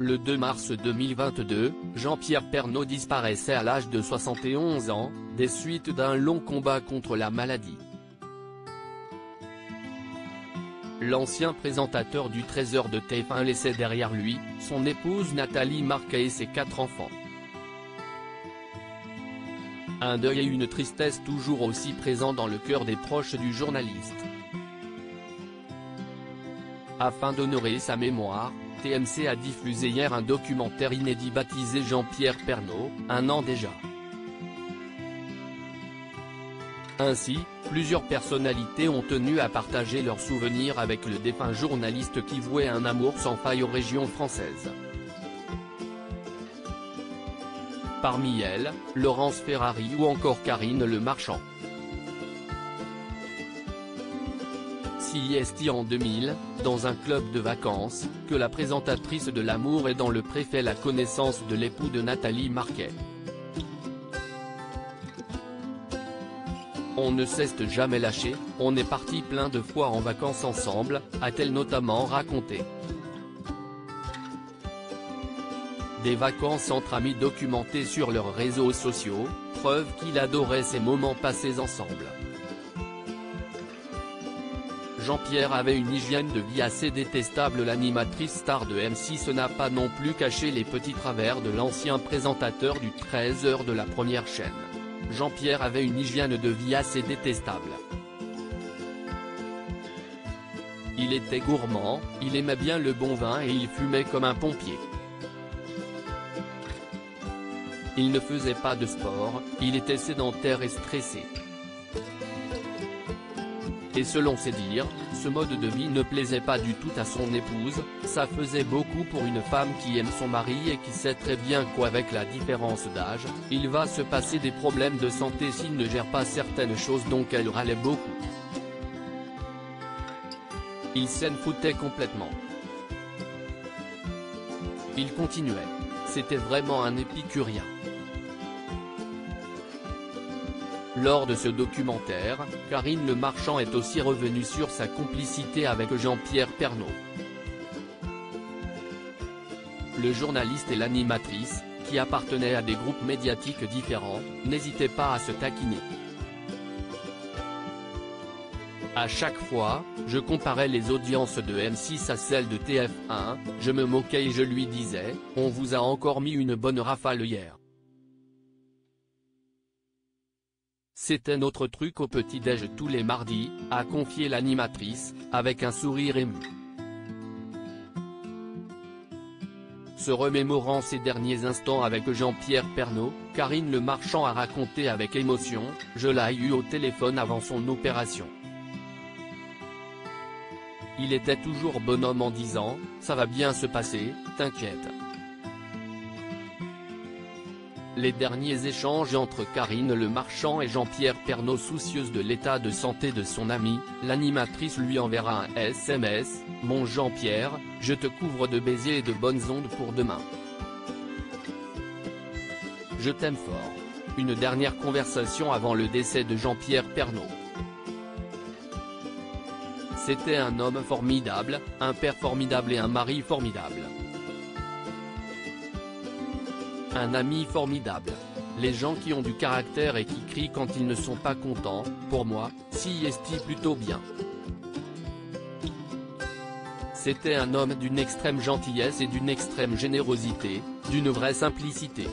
Le 2 mars 2022, Jean-Pierre Pernaut disparaissait à l'âge de 71 ans, des suites d'un long combat contre la maladie. L'ancien présentateur du 13h de TF1 laissait derrière lui, son épouse Nathalie Marquet et ses 4 enfants. Un deuil et une tristesse toujours aussi présents dans le cœur des proches du journaliste. Afin d'honorer sa mémoire, TMC a diffusé hier un documentaire inédit baptisé Jean-Pierre Pernaut, un an déjà. Ainsi, plusieurs personnalités ont tenu à partager leurs souvenirs avec le défunt journaliste qui vouait un amour sans faille aux régions françaises. Parmi elles, Laurence Ferrari ou encore Karine Le Marchand. CIST en 2000, dans un club de vacances, que la présentatrice de L'amour est dans le pré fait la connaissance de l'époux de Nathalie Marquet. On ne s'est jamais lâché, on est parti plein de fois en vacances ensemble, a-t-elle notamment raconté. Des vacances entre amis documentées sur leurs réseaux sociaux, preuve qu'il adorait ces moments passés ensemble. Jean-Pierre avait une hygiène de vie assez détestable. L'animatrice star de M6 n'a pas non plus caché les petits travers de l'ancien présentateur du 13h de la première chaîne. Jean-Pierre avait une hygiène de vie assez détestable. Il était gourmand, il aimait bien le bon vin et il fumait comme un pompier. Il ne faisait pas de sport, il était sédentaire et stressé. Et selon ses dires, ce mode de vie ne plaisait pas du tout à son épouse, ça faisait beaucoup pour une femme qui aime son mari et qui sait très bien qu'avec la différence d'âge, il va se passer des problèmes de santé s'il ne gère pas certaines choses, donc elle râlait beaucoup. Il s'en foutait complètement. Il continuait. C'était vraiment un épicurien. Lors de ce documentaire, Karine Le Marchand est aussi revenue sur sa complicité avec Jean-Pierre Pernaut. Le journaliste et l'animatrice, qui appartenaient à des groupes médiatiques différents, n'hésitaient pas à se taquiner. À chaque fois, je comparais les audiences de M6 à celles de TF1, je me moquais et je lui disais, on vous a encore mis une bonne rafale hier. C'était notre truc au petit-déj tous les mardis, a confié l'animatrice, avec un sourire ému. Se remémorant ces derniers instants avec Jean-Pierre Pernaut, Karine Le Marchand a raconté avec émotion, je l'ai eu au téléphone avant son opération. Il était toujours bonhomme en disant, ça va bien se passer, t'inquiète. Les derniers échanges entre Karine Le Marchand et Jean-Pierre Pernaut. Soucieuse de l'état de santé de son ami, l'animatrice lui enverra un SMS, « Mon Jean-Pierre, je te couvre de baisers et de bonnes ondes pour demain. Je t'aime fort ». Une dernière conversation avant le décès de Jean-Pierre Pernaut. C'était un homme formidable, un père formidable et un mari formidable. Un ami formidable. Les gens qui ont du caractère et qui crient quand ils ne sont pas contents, pour moi, CIST plutôt bien. C'était un homme d'une extrême gentillesse et d'une extrême générosité, d'une vraie simplicité.